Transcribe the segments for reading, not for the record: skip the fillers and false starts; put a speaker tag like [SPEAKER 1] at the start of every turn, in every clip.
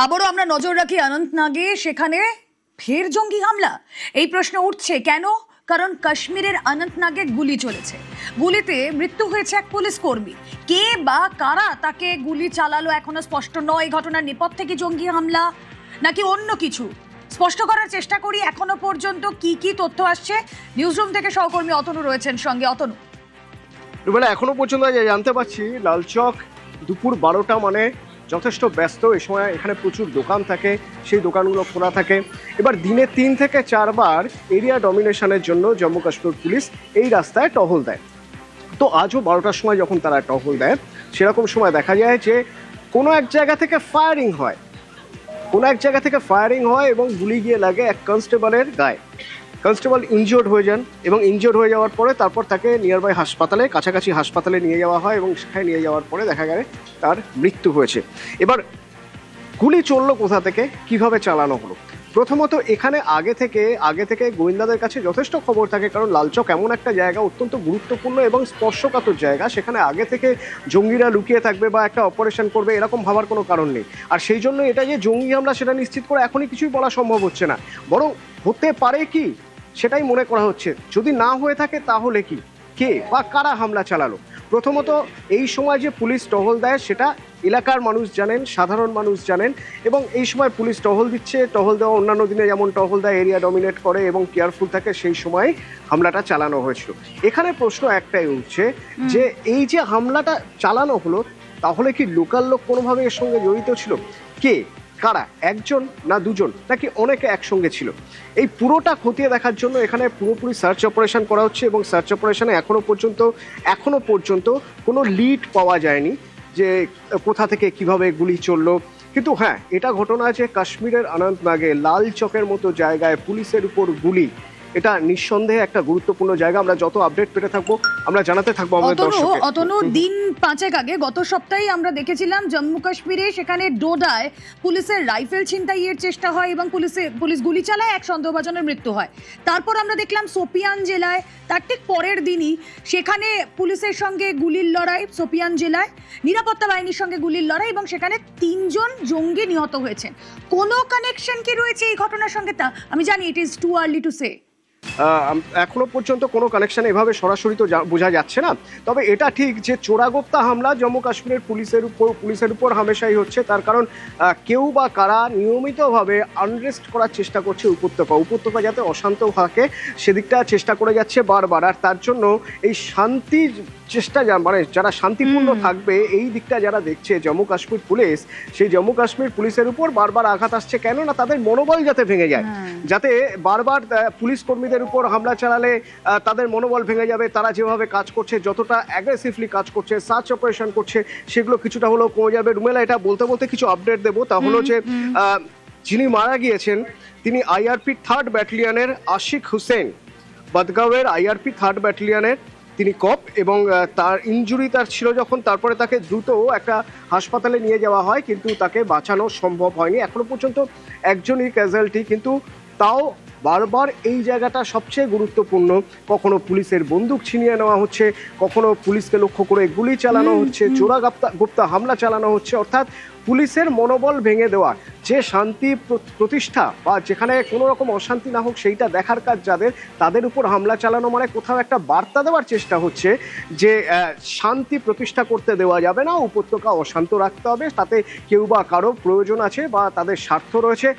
[SPEAKER 1] আবারও আমরা নজর রাখি অনন্তনাগে, সেখানে ফের জঙ্গি হামলা। এই প্রশ্ন উঠছে কেন? কারণ কাশ্মীরের অনন্তনাগে গুলি চলেছে, গুলিতে মৃত্যু হয়েছে এক পুলিশ কর্মী। কে বা কারা তাকে গুলি চালালো এখনো স্পষ্ট নয়। ঘটনার নেপথ্যে কি জঙ্গি হামলা নাকি অন্য কিছু স্পষ্ট করার চেষ্টা করি। এখনো পর্যন্ত কি কি তথ্য আসছে, নিউজরুম থেকে সহকর্মী অতনু রয়েছেন সঙ্গে। অতনু,
[SPEAKER 2] এখনো পর্যন্ত জানতে পারছি লালচক দুপুর 12টা মানে যথেষ্ট ব্যস্ত। এই সময় এখানে প্রচুর দোকান থাকে, সেই দোকানগুলো খোলা থাকে। এবার দিনে 3 থেকে 4 বার এরিয়া ডমিনেশনের জন্য জম্মু কাশ্মীর পুলিশ এই রাস্তায় টহল দেয়। তো আজও 12টার সময় যখন তারা টহল দেয়, সেরকম সময় দেখা যায় যে কোনো এক জায়গা থেকে ফায়ারিং হয়, এবং গুলি গিয়ে লাগে এক কনস্টেবলের গায়ে। কনস্টেবল ইনজিওর্ড হয়ে যান এবং ইনজিওর্ড হয়ে যাওয়ার পরে তারপর তাকে নিয়ারবাই হাসপাতালে, কাছাকাছি হাসপাতালে নিয়ে যাওয়া হয় এবং সেখানে নিয়ে যাওয়ার পরে দেখা গেলে তার মৃত্যু হয়েছে। এবার গুলি চললো কোথা থেকে, কিভাবে চালানো হলো? প্রথমত এখানে আগে থেকে গোয়েন্দাদের কাছে যথেষ্ট খবর থাকে, কারণ লালচক এমন একটা জায়গা, অত্যন্ত গুরুত্বপূর্ণ এবং স্পর্শকাতর জায়গা। সেখানে আগে থেকে জঙ্গিরা লুকিয়ে থাকবে বা একটা অপারেশন করবে এরকম ভাবার কোনো কারণ নেই। আর সেই জন্য এটা যে জঙ্গি হামলা সেটা নিশ্চিত করে এখনই কিছুই বলা সম্ভব হচ্ছে না, বরং হতে পারে কি সেটাই মনে করা হচ্ছে। যদি না হয়ে থাকে তাহলে কি, কে বা কারা হামলা চালালো? প্রথমত এই সময় যে পুলিশ টহল দেয় সেটা এলাকার মানুষ জানেন, সাধারণ মানুষ জানেন, এবং এই সময় পুলিশ টহল দিচ্ছে। টহল দেওয়া অন্যান্য দিনে যেমন টহল দেয়, এরিয়া ডমিনেট করে এবং কেয়ারফুল থাকে, সেই সময় হামলাটা চালানো হয়েছিল। এখানে প্রশ্ন একটাই উঠছে যে এই যে হামলাটা চালানো হলো, তাহলে কি লোকাল লোক কোনোভাবে এর সঙ্গে জড়িত ছিল? কে, কারা, একজন না দুজন নাকি অনেকে একসঙ্গে ছিল? এই পুরোটা খতিয়ে দেখার জন্য এখানে পুরোপুরি সার্চ অপারেশন করা হচ্ছে এবং সার্চ অপারেশনে এখনো পর্যন্ত কোনো লিড পাওয়া যায়নি যে কোথা থেকে কিভাবে গুলি চললো। কিন্তু হ্যাঁ, এটা ঘটনা যে কাশ্মীরের অনন্তনাগে লাল চকের মতো জায়গায় পুলিশের উপর গুলি, এটা নিঃসন্দেহে একটা গুরুত্বপূর্ণ জায়গা। আমরা যত আপডেট পেতে থাকবো আমরা জানাতে থাকবো আমাদের দর্শকদের।
[SPEAKER 1] অতনু, দিন 5 আগে গত সপ্তাহে আমরা দেখেছিলাম জম্মু কাশ্মীরে, সেখানে ডোডায় পুলিশের রাইফেল ছিনতাইয়ের চেষ্টা হয় এবং পুলিশ গুলি চালায়, এক সন্দেহভাজনের মৃত্যু হয়। তারপর আমরা দেখলাম সোপিয়ান জেলায়, তার ঠিক পরের দিনই সেখানে পুলিশের সঙ্গে গুলির লড়াই, সোপিয়ান জেলায় নিরাপত্তা বাহিনীর সঙ্গে গুলির লড়াই, এবং সেখানে 3 জন জঙ্গি নিহত হয়েছেন। কোনো কানেকশন কি রয়েছে এই ঘটনার সঙ্গে? তা আমি জানি it is too early to say.
[SPEAKER 2] এখনো পর্যন্ত কোনো কানেকশন এভাবে সরাসরি তো বোঝা যাচ্ছে না। তবে এটা ঠিক যে চোরাগোপ্তা হামলা জম্মু কাশ্মীরের পুলিশের উপর হামেশাই হচ্ছে। তার কারণ কেউ বা কারা নিয়মিতভাবে আনরেস্ট করার চেষ্টা করছে উপত্যকা যাতে অশান্ত থাকে, সেদিকটা চেষ্টা করে যাচ্ছে বারবার। আর তার জন্য এই শান্তির চেষ্টা, মানে যারা শান্তিপূর্ণ থাকবে এই দিকটা যারা দেখছে জম্মু কাশ্মীর পুলিশ, সেই জম্মু কাশ্মীর পুলিশের উপর বারবার আঘাত আসছে। কেন না তাদের মনোবল যাতে ভেঙে যায়, যাতে বারবার পুলিশ কর্মীদের উপর হামলা চালালে তাদের মনোবল ভেঙে যাবে। তারা যেভাবে কাজ করছে, যতটা অ্যাগ্রেসিভলি কাজ করছে, সার্চ অপারেশন করছে, সেগুলো কিছুটা হলেও কমে যাবে। রুমেলা, এটা বলতে কিছু আপডেট দেবো। তা হলো যে যিনি মারা গিয়েছেন তিনি আইআরপি 3rd ব্যাটালিয়নের আশিক হুসেন, বদগাঁওয়ের আইআরপি 3rd ব্যাটালিয়নের তিনি কপ, এবং তার ইনজুরি ছিল যখন, তারপরে তাকে দ্রুত একটা হাসপাতালে নিয়ে যাওয়া হয়, কিন্তু তাকে বাঁচানো সম্ভব হয়নি। এখনো পর্যন্ত একজনই ক্যাজুয়ালিটি, কিন্তু তাও বারবার এই জায়গাটা সবচেয়ে গুরুত্বপূর্ণ। কখনো পুলিশের বন্দুক ছিনিয়ে নেওয়া হচ্ছে, কখনো পুলিশকে লক্ষ্য করে গুলি চালানো হচ্ছে, চোরাগোপ্তা হামলা চালানো হচ্ছে। অর্থাৎ পুলিশের মনোবল ভেঙে দেওয়া, যে শান্তি প্রতিষ্ঠা বা যেখানে কোনো রকম অশান্তি না হোক সেইটা দেখার কাজ যাদের, তাদের উপর হামলা চালানো মানে কোথাও একটা বার্তা দেওয়ার চেষ্টা হচ্ছে যে শান্তি প্রতিষ্ঠা করতে দেওয়া যাবে না, উপত্যকা অশান্ত রাখতে হবে। তাতে কেউ বা কারো প্রয়োজন আছে বা তাদের স্বার্থ রয়েছে,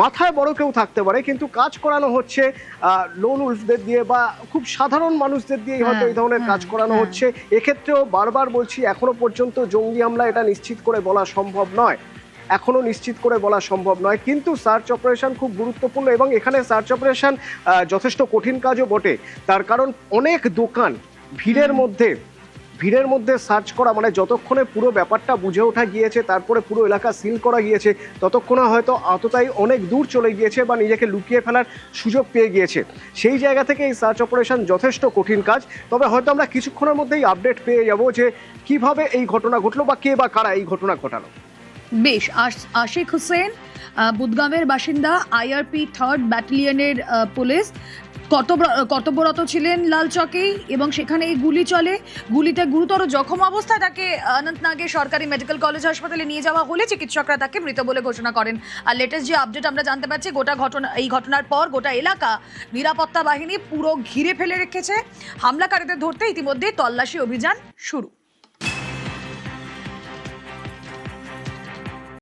[SPEAKER 2] মাথায় বড় কেউ থাকতে পারে, কিন্তু কাজ করানো হচ্ছে লোন উলফদের দিয়ে বা খুব সাধারণ মানুষদের দিয়েই হয়তো এই ধরনের কাজ করানো হচ্ছে। এক্ষেত্রেও বারবার বলছি, এখনো পর্যন্ত জঙ্গি হামলা এটা নিশ্চিত করে বলা সম্ভব নয়, কিন্তু সার্চ অপারেশন খুব গুরুত্বপূর্ণ এবং এখানে সার্চ অপারেশন যথেষ্ট কঠিন কাজও বটে। তার কারণ অনেক দোকান, ভিড়ের মধ্যে সার্চ করা মানে যতক্ষণে পুরো ব্যাপারটা বুঝে ওঠা গিয়েছে, তারপরে পুরো এলাকা সিল করা গিয়েছে, ততক্ষণে হয়তো আততায়ী অনেক দূর চলে গিয়েছে বা নিজেকে লুকিয়ে ফেলার সুযোগ পেয়ে গিয়েছে। সেই জায়গা থেকে এই সার্চ অপারেশন যথেষ্ট কঠিন কাজ। তবে হয়তো আমরা কিছুক্ষণের মধ্যেই আপডেট পেয়ে যাব যে কিভাবে এই ঘটনা ঘটলো বা কে বা কারা এই ঘটনা ঘটালো।
[SPEAKER 1] বেশ, আশিক হুসেন বুদগাঁওয়ের বাসিন্দা, আইআরপি 3rd ব্যাটালিয়নের পুলিশ, কর্তব্যরত ছিলেন লালচকেই এবং সেখানে এই গুলি চলে। গুলিতে গুরুতর জখম অবস্থায় তাকে অনন্তনাগের সরকারি মেডিকেল কলেজ হাসপাতালে নিয়ে যাওয়া হলে চিকিৎসকরা তাকে মৃত বলে ঘোষণা করেন। আর লেটেস্ট যে আপডেট আমরা জানতে পারছি, এই ঘটনার পর গোটা এলাকা নিরাপত্তা বাহিনী পুরো ঘিরে ফেলে রেখেছে। হামলাকারীদের ধরতে ইতিমধ্যে তল্লাশি অভিযান শুরু।